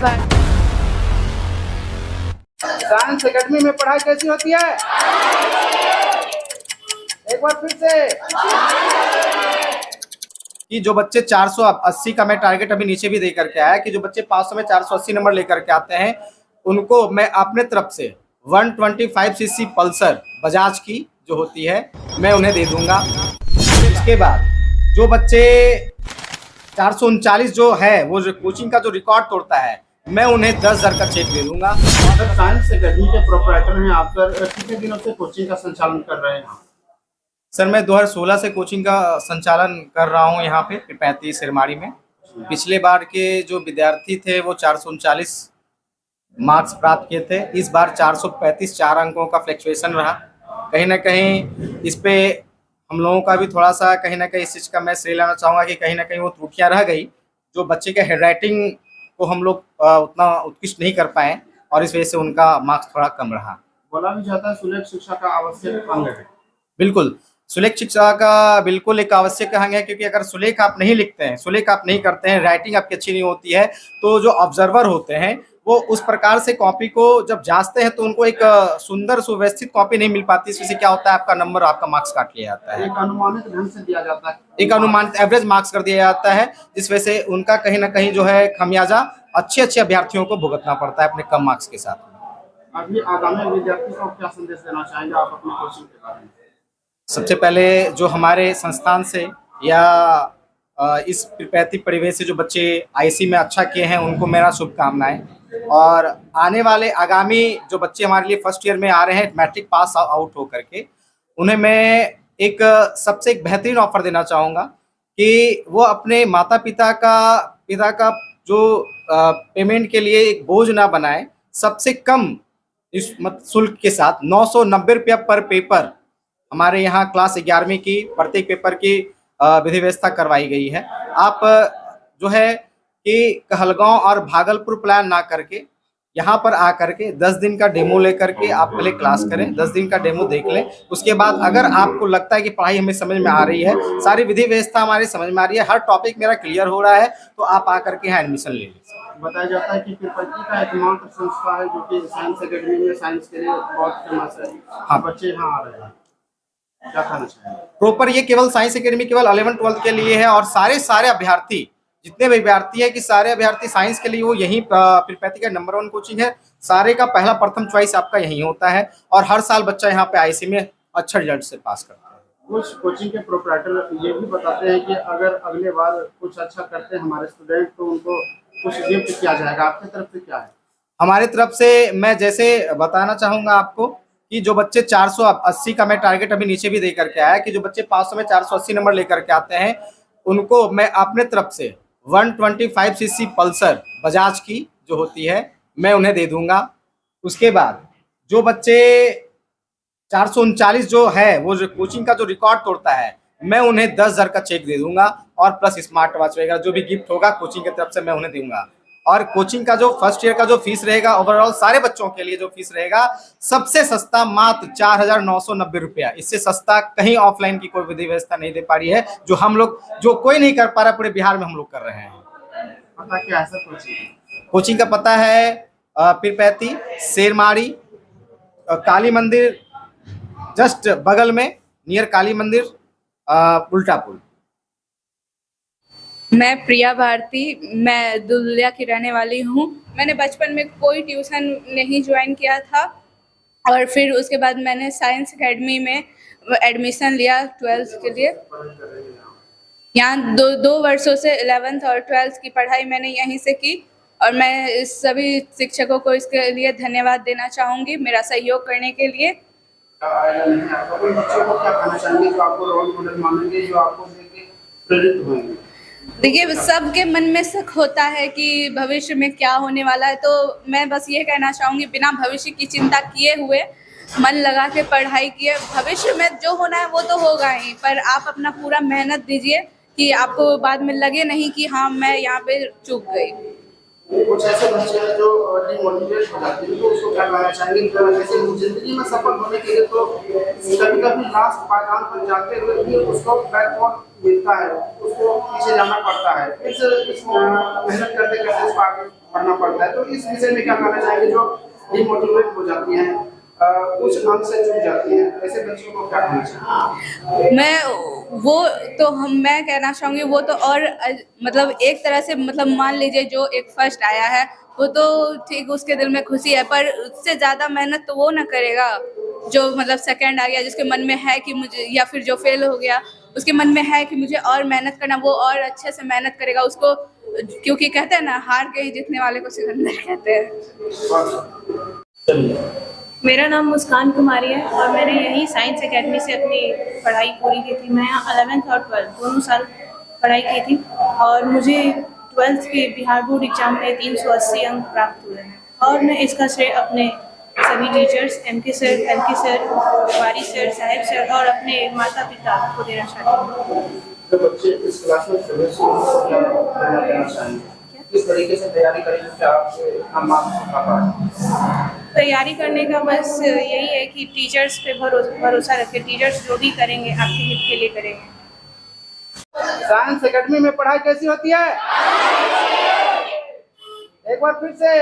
Bharti. Science academy में पढ़ाई कैसी होती है? एक बार फिर से कि जो बच्चे 480 का मैं टारगेट अभी नीचे भी दे करके आया कि जो बच्चे 500 में 480 नंबर लेकर के आते हैं उनको मैं अपने तरफ से 125 सीसी पल्सर बजाज की जो होती है मैं उन्हें दे दूंगा। इसके बाद जो बच्चे 439 जो है वो जो कोचिंग का जो रिकॉर्ड तोड़ता है मैं उन्हें 10,000 का चेक दे दूंगा। सर, साइंस एकेडमी के प्रोप्राइटर हैं आप सर, कितने दिनों से कोचिंग का संचालन कर रहे हैं? सर मैं 2016 से कोचिंग का संचालन कर रहा हूँ यहाँ पे 35 सिरमारी में। पिछले बार के जो विद्यार्थी थे वो 439 मार्क्स प्राप्त किए थे। इस बार 435 4 अंकों का फ्लक्चुएशन रहा। कहीं ना कहीं इस पे हम लोगों का भी थोड़ा सा कहीं ना कहीं इस चीज़ का मैं श्रेय लेना चाहूँगा कि कहीं ना कहीं वो त्रुटियाँ रह गई जो बच्चे के हैंड राइटिंग को हम लोग उतना उत्कृष्ट नहीं कर पाए और इस वजह से उनका मार्क्स थोड़ा कम रहा। बोला भी जाता है सुलभ शिक्षा का आवश्यक अंग है। बिल्कुल, सुलेख शिक्षा का बिल्कुल एक आवश्यक अंग है क्योंकि अगर सुलेख आप नहीं लिखते हैं, सुलेख आप नहीं करते हैं, राइटिंग आपकी अच्छी नहीं होती है तो जो ऑब्जर्वर होते हैं वो उस प्रकार से कॉपी को जब जांचते हैं तो उनको एक सुंदर सुव्यवस्थित कॉपी नहीं मिल पाती। इससे क्या होता है आपका नंबर आपका मार्क्स काट लिया जाता है, एक अनुमानित ढंग से दिया जाता है, एक अनुमानित एवरेज मार्क्स कर दिया जाता है जिस वजह से उनका कहीं ना कहीं जो है खमियाजा अच्छे अच्छे अभ्यर्थियों को भुगतना पड़ता है अपने कम मार्क्स के साथ। अभी आगामी विद्यार्थी को क्या संदेश देना चाहेंगे आप अपनी कोचिंग के बारे में? सबसे पहले जो हमारे संस्थान से या इस प्राकृतिक परिवेश से जो बच्चे आईसी में अच्छा किए हैं उनको मेरा शुभकामनाएं। और आने वाले आगामी जो बच्चे हमारे लिए फर्स्ट ईयर में आ रहे हैं मैट्रिक पास आउट हो करके उन्हें मैं एक सबसे एक बेहतरीन ऑफर देना चाहूँगा कि वो अपने माता पिता का जो पेमेंट के लिए एक बोझ ना बनाए। सबसे कम इस शुल्क के साथ 990 रुपया पर पेपर हमारे यहाँ क्लास 11वीं की प्रत्येक पेपर की विधि व्यवस्था करवाई गई है। आप जो है कि कहलगांव और भागलपुर प्लान ना करके यहाँ पर आ करके 10 दिन का डेमो लेकर के आप पहले क्लास करें, 10 दिन का डेमो देख लें। उसके बाद अगर आपको लगता है कि पढ़ाई हमें समझ में आ रही है, सारी विधि व्यवस्था हमारी समझ में आ रही है, हर टॉपिक मेरा क्लियर हो रहा है तो आप आ करके यहाँ एडमिशन ले लीजिए। बताया जाता है कि तिरुपति का एकमात्र संस्था है जो कि साइंस एकेडमी में साइंस के लिए बहुत फेमस है। हाँ, बच्चे यहाँ आ रहे हैं, क्या कहना चाहेंगे? प्रॉपर ये केवल साइंस एकेडमी केवल 11th-12th के लिए है और सारे अभ्यर्थी जितने भी अभ्यर्थी हैं कि सारे अभ्यर्थी साइंस के लिए वो यही तिरुपति का नंबर 1 कोचिंग है। सारे का पहला प्रथम चॉइस आपका यही होता है और हर साल बच्चा यहाँ पे आईसी में अच्छा रिजल्ट से पास करता है। कुछ कोचिंग के प्रोप्राइटर ये भी बताते हैं कि अगर अगले बार कुछ अच्छा करते हैं हमारे स्टूडेंट तो उनको कुछ गिफ्ट किया जाएगा। आपकी तरफ से क्या है? हमारे तरफ से मैं जैसे बताना चाहूँगा आपको कि जो बच्चे 480 का मैं टारगेट अभी नीचे भी दे करके आया कि जो बच्चे 500 में 480 नंबर लेकर के आते हैं उनको मैं अपने तरफ से 125 सीसी पल्सर बजाज की जो होती है मैं उन्हें दे दूंगा। उसके बाद जो बच्चे 439 जो है वो जो कोचिंग का जो रिकॉर्ड तोड़ता है मैं उन्हें 10,000 का चेक दे दूंगा और प्लस स्मार्ट वॉच वगैरह जो भी गिफ्ट होगा कोचिंग की तरफ से मैं उन्हें दूंगा। और कोचिंग का जो फर्स्ट ईयर का जो फीस रहेगा ओवरऑल सारे बच्चों के लिए जो फीस रहेगा सबसे सस्ता मात्र 4,990 रुपया। इससे सस्ता कहीं ऑफलाइन की कोई विधि व्यवस्था नहीं दे पा रही है जो हम लोग जो कोई नहीं कर पा रहा पूरे बिहार में हम लोग कर रहे हैं। पता क्या है सर कोचिंग? कोचिंग का पता है पिरपैती शेरमारी काली मंदिर जस्ट बगल में नियर काली मंदिर उल्टा पुल। मैं प्रिया भारती, मैं दुल्हिया की रहने वाली हूँ। मैंने बचपन में कोई ट्यूशन नहीं ज्वाइन किया था और फिर उसके बाद मैंने साइंस एकेडमी में एडमिशन लिया 12th के लिए। यहाँ दो वर्षों से 11th और 12th की पढ़ाई मैंने यहीं से की और मैं इस सभी शिक्षकों को इसके लिए धन्यवाद देना चाहूँगी मेरा सहयोग करने के लिए। अपने बच्चों को क्या कहना चाहेंगे जो आपको रोल मॉडल मानेंगे, जो आपको देख के प्रेरित होंगे? देखिए सबके मन में शक होता है कि भविष्य में क्या होने वाला है, तो मैं बस ये कहना चाहूँगी बिना भविष्य की चिंता किए हुए मन लगा के पढ़ाई किए। भविष्य में जो होना है वो तो होगा ही, पर आप अपना पूरा मेहनत दीजिए कि आपको बाद में लगे नहीं कि हाँ मैं यहाँ पे चूक गई। कुछ ऐसे बच्चे हैं जो डिमोटिवेट हो जाते हैं, तो उसको क्या करना चाहेंगे? जैसे जिंदगी में सफल होने के लिए तो कभी कभी लास्ट पायदान पर जाते हुए भी उसको बैकवॉर्ड मिलता है, उसको पीछे जाना पड़ता है, इस मेहनत करते करते उसको आगे बढ़ना पड़ता है। तो इस विषय में क्या करना चाहेंगे जो डिमोटिवेट हो जाती हैं, कुछ अंक से चूक जाती हैं, ऐसे बच्चों को क्या करना चाहिए? मैं कहना चाहूँगी वो तो और मतलब एक तरह से मतलब मान लीजिए जो एक फर्स्ट आया है वो तो ठीक, उसके दिल में खुशी है, पर उससे ज़्यादा मेहनत तो वो ना करेगा जो मतलब सेकंड आ गया, जिसके मन में है कि मुझे, या फिर जो फेल हो गया उसके मन में है कि मुझे और मेहनत करना, वो और अच्छे से मेहनत करेगा उसको, क्योंकि कहते हैं ना, हार के ही जीतने वाले को सिकंदर कहते हैं। मेरा नाम मुस्कान कुमारी है और मैंने यही साइंस एकेडमी से अपनी पढ़ाई पूरी की थी। मैं यहाँ 11th और 12th दोनों साल पढ़ाई की थी और मुझे 12th के बिहार बोर्ड एग्जाम में 380 अंक प्राप्त हुए हैं। और मैं इसका श्रेय अपने सभी teachers, MK sir, LK sir, Tiwari sir, Sahib sir और अपने माता पिता को देना चाहती हूँ। जो बच्चे इस क्लास में प्रवेश करना चाहेंगे, किस तरीके से तैयारी करेंगे कि आप इतना मार्क्स पा पाएं? तैयारी करने का बस यही है कि टीचर्स पे भरोसा रखें। टीचर्स जो भी करेंगे आपके हित के लिए करेंगे। साइंस एकेडमी में पढ़ाई कैसी होती है? एक बार फिर से।